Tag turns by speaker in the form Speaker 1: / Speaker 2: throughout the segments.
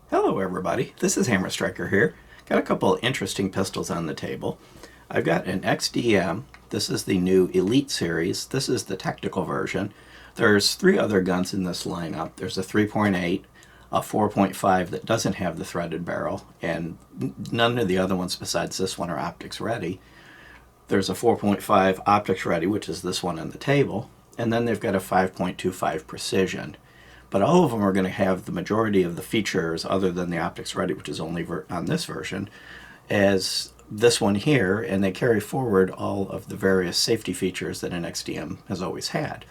Speaker 1: Hello everybody, this is Hammer Striker here. Got a couple interesting pistols on the table. I've got an XDm. This is the new Elite series. This is the technical version. There's three other guns in this lineup. There's a 3.8, a 4.5 that doesn't have the threaded barrel, and none of the other ones besides this one are optics ready. There's a 4.5 optics ready, which is this one on the table, and then they've got a 5.25 precision. But all of them are going to have the majority of the features other than the optics ready, which is only on this version, as this one here, and they carry forward all of the various safety features that an XDM has always had.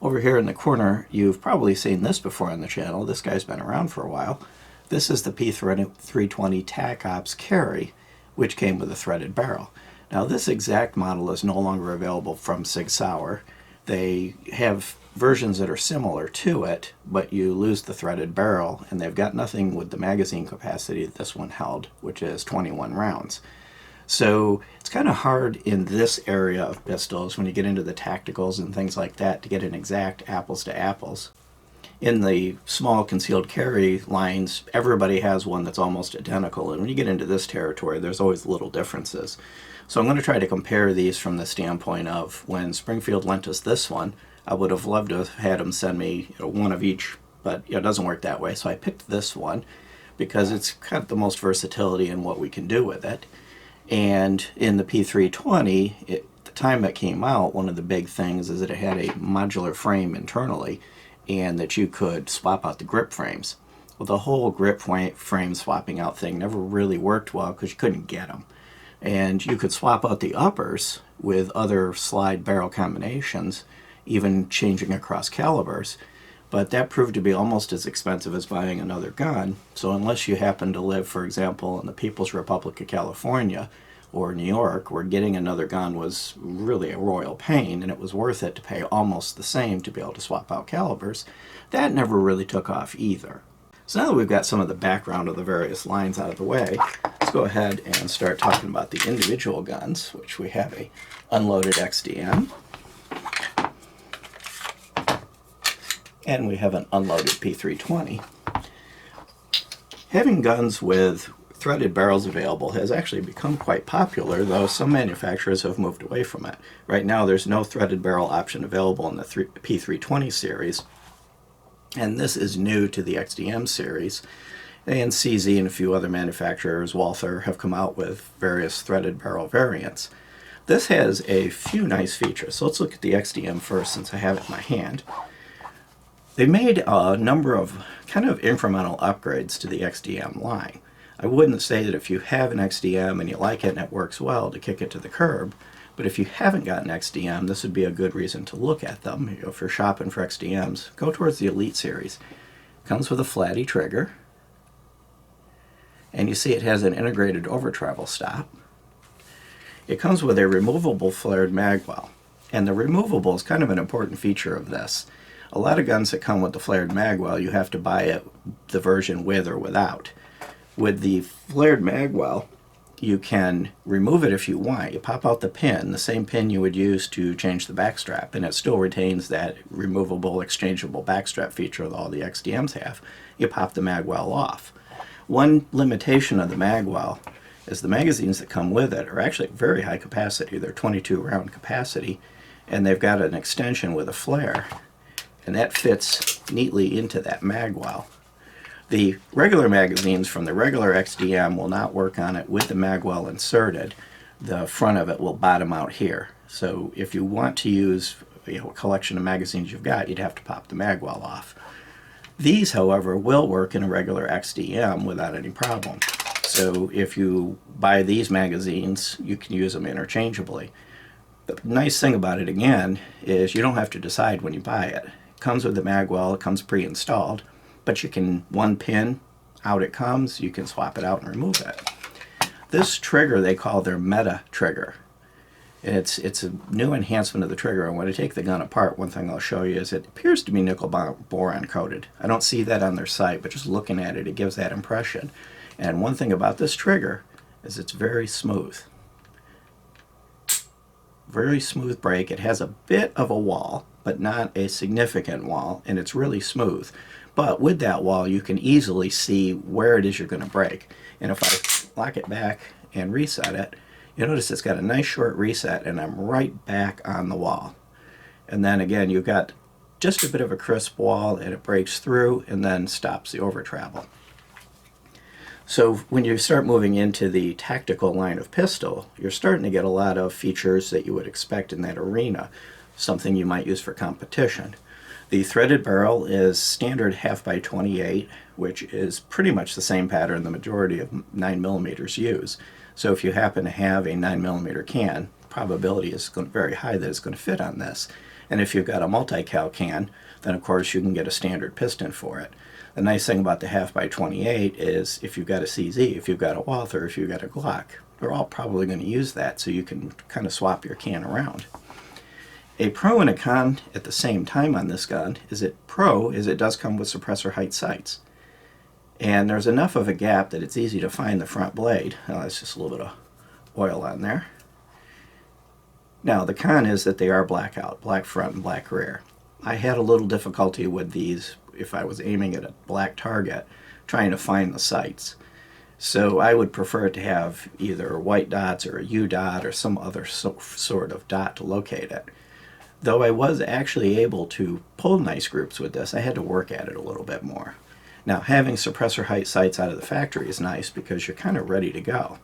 Speaker 1: Over here in the corner, you've probably seen this before on the channel. This guy's been around for a while. This is the P320 Tacops carry, which came with a threaded barrel. Now this exact model is no longer available from Sig Sauer. They have versions that are similar to it, but you lose the threaded barrel, and they've got nothing with the magazine capacity that this one held, which is 21 rounds. So it's kind of hard in this area of pistols, when you get into the tacticals and things like that, to get an exact apples to apples. In the small concealed carry lines, everybody has one that's almost identical, and when you get into this territory, there's always little differences. So I'm going to try to compare these from the standpoint of when Springfield lent us this one. I would have loved to have had them send me one of each, but it doesn't work that way. So I picked this one because it's kind of the most versatility in what we can do with it. And in the P320, at the time that came out, one of the big things is that it had a modular frame internally, and that you could swap out the grip frames. Well, the whole grip frame swapping out thing never really worked well because you couldn't get them. And you could swap out the uppers with other slide barrel combinations, even changing across calibers, but that proved to be almost as expensive as buying another gun. So unless you happen to live, for example, in the People's Republic of California or New York, where getting another gun was really a royal pain, and it was worth it to pay almost the same to be able to swap out calibers, that never really took off either. So now that we've got some of the background of the various lines out of the way, let's go ahead and start talking about the individual guns, which we have a unloaded XDM, and we have an unloaded P320. Having guns with threaded barrels available has actually become quite popular, though some manufacturers have moved away from it. Right now there's no threaded barrel option available in the P320 series, and this is new to the XDM series. And CZ and a few other manufacturers, Walther, have come out with various threaded barrel variants. This has a few nice features. So let's look at the XDM first, since I have it in my hand. They made a number of kind of incremental upgrades to the XDM line. I wouldn't say that if you have an XDM and you like it and it works well, to kick it to the curb, but if you haven't got an XDM, this would be a good reason to look at them. If you're shopping for XDMs, go towards the Elite series. It comes with a flatty trigger, and you see it has an integrated over travel stop. It comes with a removable flared magwell, and the removable is kind of an important feature of this. A lot of guns that come with the flared magwell, you have to buy it, the version with or without. With the flared magwell, you can remove it if you want. You pop out the pin, the same pin you would use to change the backstrap, and it still retains that removable, exchangeable backstrap feature that all the XDMs have. You pop the magwell off. One limitation of the magwell is the magazines that come with it are actually very high capacity. They're 22 round capacity, and they've got an extension with a flare, and that fits neatly into that magwell. The regular magazines from the regular XDM will not work on it with the magwell inserted. The front of it will bottom out here. So if you want to use a collection of magazines you've got, you'd have to pop the magwell off. These, however, will work in a regular XDM without any problem. So if you buy these magazines, you can use them interchangeably. The nice thing about it, again, is you don't have to decide when you buy it. It comes with the magwell, it comes pre-installed, but you can, one pin, out it comes, you can swap it out and remove it. This trigger they call their Meta trigger. It's a new enhancement of the trigger, and when I take the gun apart, one thing I'll show you is it appears to be nickel boron coated. I don't see that on their site, but just looking at it, it gives that impression. And one thing about this trigger is it's very smooth. Very smooth break. It has a bit of a wall, but not a significant wall, and it's really smooth. But with that wall, you can easily see where it is you're going to break. And if I lock it back and reset it, you notice it's got a nice short reset, and I'm right back on the wall. And then again, you've got just a bit of a crisp wall, and it breaks through and then stops the over travel. So when you start moving into the tactical line of pistol, you're starting to get a lot of features that you would expect in that arena, something you might use for competition. The threaded barrel is standard 1/2x28, which is pretty much the same pattern the majority of 9mm use. So if you happen to have a 9mm can, probability is very high that it's going to fit on this. And if you've got a multi-cal can, then of course you can get a standard piston for it. The nice thing about the 1/2x28 is if you've got a CZ, if you've got a Walther, if you've got a Glock, they're all probably going to use that, so you can kind of swap your can around. A pro and a con at the same time on this gun is it does come with suppressor height sights. And there's enough of a gap that it's easy to find the front blade. Now that's just a little bit of oil on there. Now the con is that they are blackout, black front and black rear. I had a little difficulty with these if I was aiming at a black target, trying to find the sights. So I would prefer to have either white dots or a U dot or some other sort of dot to locate it. Though I was actually able to pull nice groups with this, I had to work at it a little bit more. Now having suppressor height sights out of the factory is nice because you're kind of ready to go.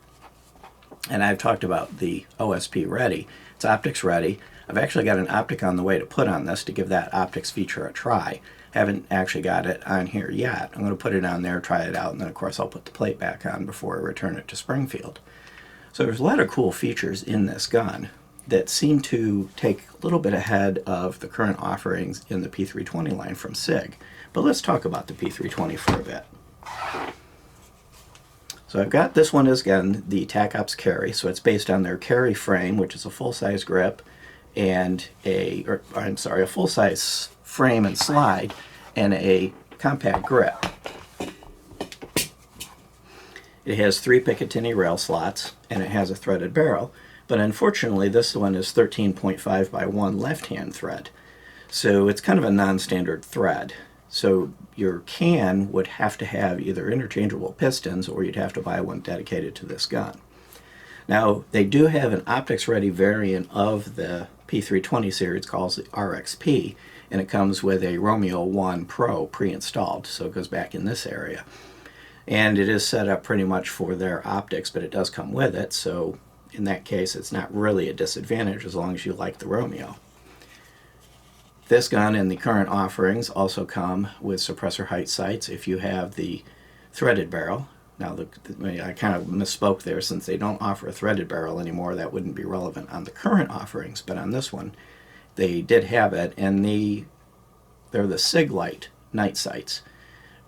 Speaker 1: And I've talked about the OSP ready. It's optics ready. I've actually got an optic on the way to put on this to give that optics feature a try. Haven't actually got it on here yet. I'm going to put it on there, try it out, and then of course I'll put the plate back on before I return it to Springfield. So there's a lot of cool features in this gun that seem to take a little bit ahead of the current offerings in the P320 line from Sig. But let's talk about the P320 for a bit. So I've got this one is again the Tacops carry, so it's based on their carry frame, which is a full-size grip and a full-size frame and slide and a compact grip. It has 3 Picatinny rail slots and it has a threaded barrel, but unfortunately this one is 13.5 by 1 left-hand thread, so it's kind of a non-standard thread. So your can would have to have either interchangeable pistons or you'd have to buy one dedicated to this gun. Now they do have an optics ready variant of the P320 series called the RXP, and it comes with a Romeo 1 Pro pre-installed, so it goes back in this area. And it is set up pretty much for their optics, but it does come with it, so in that case it's not really a disadvantage as long as you like the Romeo. This gun and the current offerings also come with suppressor height sights if you have the threaded barrel. Now I kind of misspoke there, since they don't offer a threaded barrel anymore, that wouldn't be relevant on the current offerings, but on this one they did have it, and they're the Sig Light night sights.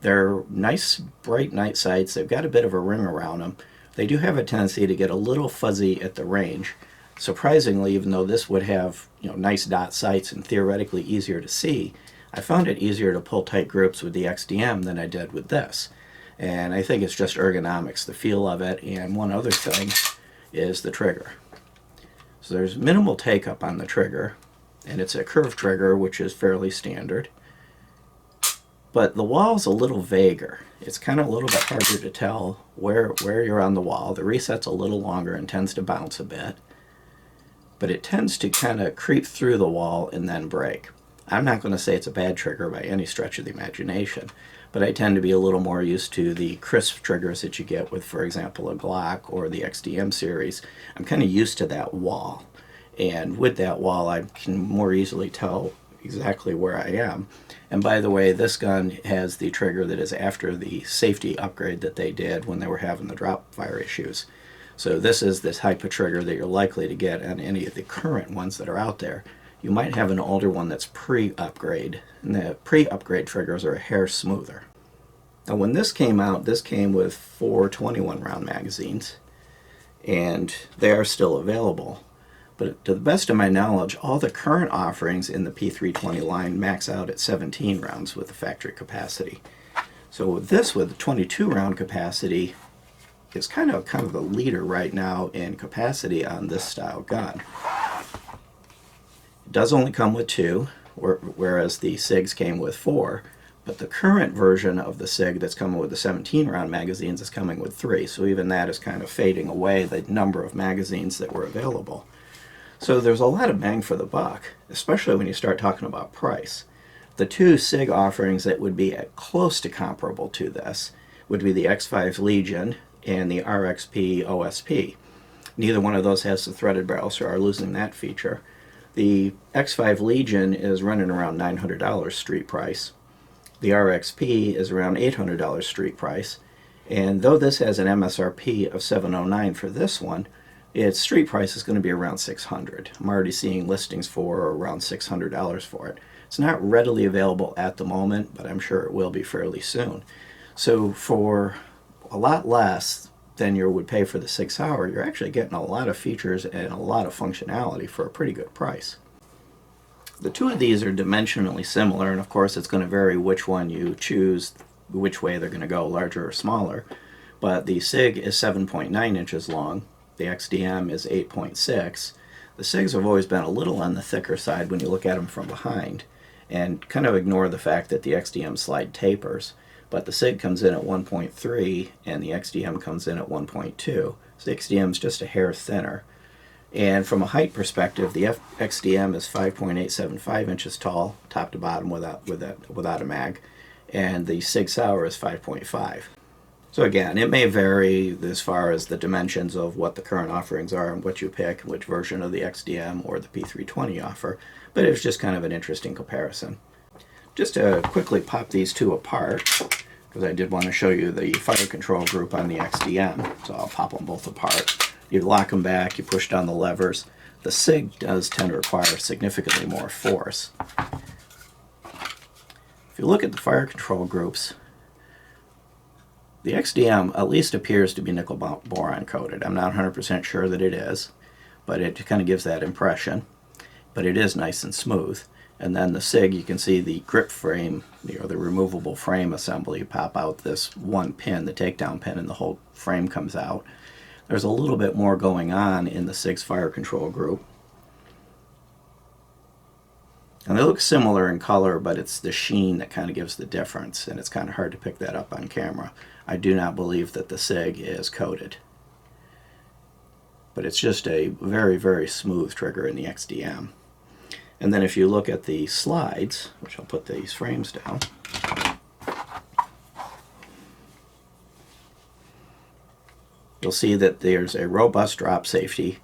Speaker 1: They're nice bright night sights. They've got a bit of a ring around them. They do have a tendency to get a little fuzzy at the range. Surprisingly, even though this would have nice dot sights and theoretically easier to see, I found it easier to pull tight groups with the XDM than I did with this. And I think it's just ergonomics, the feel of it, and one other thing is the trigger. So there's minimal take-up on the trigger, and it's a curved trigger, which is fairly standard. But the wall's a little vaguer. It's kind of a little bit harder to tell where you're on the wall. The reset's a little longer and tends to bounce a bit. But it tends to kind of creep through the wall and then break. I'm not going to say it's a bad trigger by any stretch of the imagination, but I tend to be a little more used to the crisp triggers that you get with, for example, a Glock or the XDM series. I'm kind of used to that wall, and with that wall I can more easily tell exactly where I am. And by the way, this gun has the trigger that is after the safety upgrade that they did when they were having the drop fire issues. So this is this type of trigger that you're likely to get on any of the current ones that are out there. You might have an older one that's pre-upgrade, and the pre-upgrade triggers are a hair smoother. Now when this came out, this came with 4 21-round magazines, and they are still available. But to the best of my knowledge, all the current offerings in the P320 line max out at 17 rounds with the factory capacity. So with this, with the 22-round capacity, is kind of the leader right now in capacity on this style gun. It does only come with 2, whereas the SIGs came with 4, But the current version of the Sig that's coming with the 17 round magazines is coming with 3, so even that is kind of fading away, the number of magazines that were available. So there's a lot of bang for the buck, especially when you start talking about price. The two Sig offerings that would be close to comparable to this would be the X5 Legion and the RXP OSP. Neither one of those has the threaded barrel, so are losing that feature. The X5 Legion is running around $900 street price. The RXP is around $800 street price. And though this has an MSRP of $709 for this one, its street price is going to be around $600. I'm already seeing listings for around $600 for it. It's not readily available at the moment, but I'm sure it will be fairly soon. So for a lot less than you would pay for the Sig Sauer, you're actually getting a lot of features and a lot of functionality for a pretty good price. The two of these are dimensionally similar, and of course it's going to vary which one you choose, which way they're going to go, larger or smaller. But the Sig is 7.9 inches long, the XDM is 8.6. The Sigs have always been a little on the thicker side when you look at them from behind, and kind of ignore the fact that the XDM slide tapers. But the Sig comes in at 1.3 and the XDM comes in at 1.2. So the XDM is just a hair thinner. And from a height perspective, the XDM is 5.875 inches tall, top to bottom without a mag, and the Sig Sauer is 5.5. So again, it may vary as far as the dimensions of what the current offerings are and what you pick, which version of the XDM or the P320 offer, but it was just kind of an interesting comparison. Just to quickly pop these two apart, because I did want to show you the fire control group on the XDM, so I'll pop them both apart. You lock them back, you push down the levers. The Sig does tend to require significantly more force. If you look at the fire control groups, the XDM at least appears to be nickel boron coated. I'm not 100% sure that it is, but it kind of gives that impression. But it is nice and smooth. And then the Sig, you can see the grip frame, the removable frame assembly. You pop out this one pin, the takedown pin, and the whole frame comes out. There's a little bit more going on in the Sig's fire control group. And they look similar in color, but it's the sheen that kind of gives the difference, and it's kind of hard to pick that up on camera. I do not believe that the Sig is coated. But it's just a very, very smooth trigger in the XDM. And then if you look at the slides, which I'll put these frames down, you'll see that there's a robust drop safety,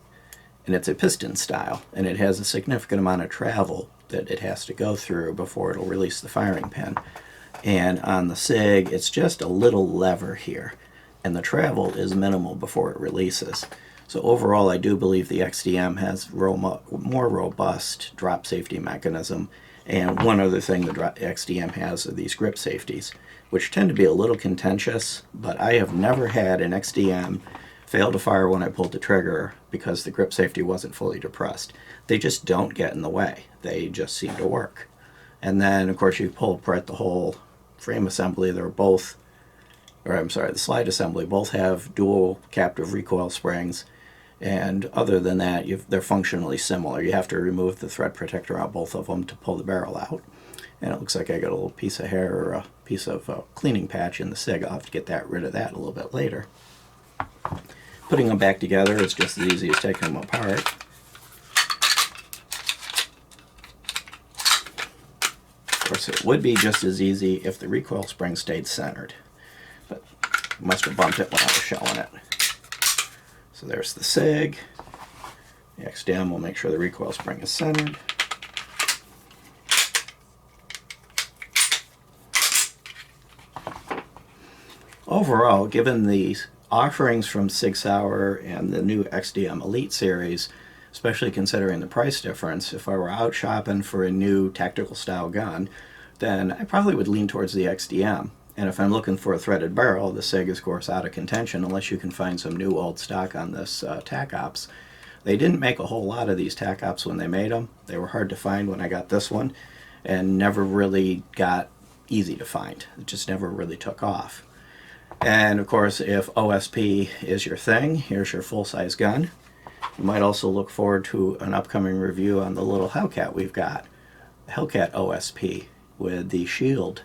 Speaker 1: and it's a piston style, and it has a significant amount of travel that it has to go through before it'll release the firing pin. And on the Sig, it's just a little lever here, and the travel is minimal before it releases. So overall, I do believe the XDM has more robust drop safety mechanism. And one other thing the XDM has are these grip safeties, which tend to be a little contentious, but I have never had an XDM fail to fire when I pulled the trigger because the grip safety wasn't fully depressed. They just don't get in the way. They just seem to work. And then, of course, you pull apart the whole frame assembly. They're both, or I'm sorry, the slide assembly, both have dual captive recoil springs. And other than that, they're functionally similar. You have to remove the thread protector out both of them to pull the barrel out. And it looks like I got a little piece of hair or a piece of cleaning patch in the Sig. I'll have to get rid of that a little bit later. Putting them back together is just as easy as taking them apart. Of course, it would be just as easy if the recoil spring stayed centered, but I must have bumped it when I was showing it. So there's the Sig. The XDM will make sure the recoil spring is centered. Overall, given the offerings from Sig Sauer and the new XDm Elite series, especially considering the price difference, if I were out shopping for a new tactical style gun, then I probably would lean towards the XDM. And if I'm looking for a threaded barrel, the Sig is of course out of contention unless you can find some new old stock on this Tacops. They didn't make a whole lot of these Tacops when they made them. They were hard to find when I got this one, and never really got easy to find. It just never really took off. And of course, if OSP is your thing, here's your full-size gun. You might also look forward to an upcoming review on the little Hellcat we've got. Hellcat OSP with the shield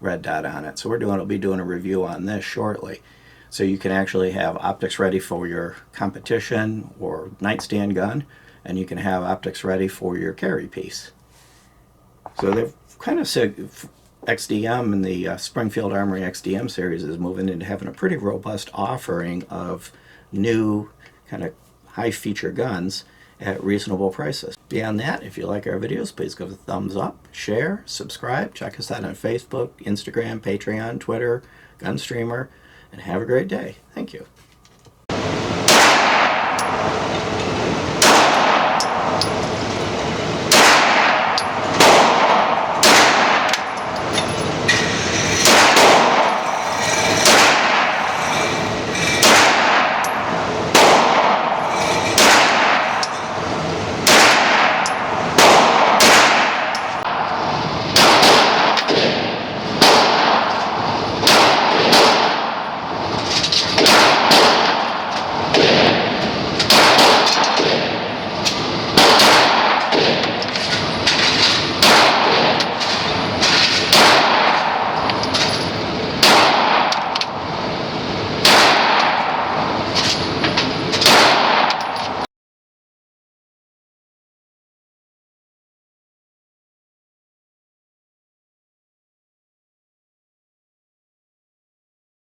Speaker 1: red dot on it. So we'll be doing a review on this shortly. So you can actually have optics ready for your competition or nightstand gun, and you can have optics ready for your carry piece. So they've kind of said XDM and the Springfield Armory XDM series is moving into having a pretty robust offering of new kind of high feature guns at reasonable prices. Beyond that, if you like our videos, please give us a thumbs up, share, subscribe, check us out on Facebook, Instagram, Patreon, Twitter, Gunstreamer, and have a great day. Thank you.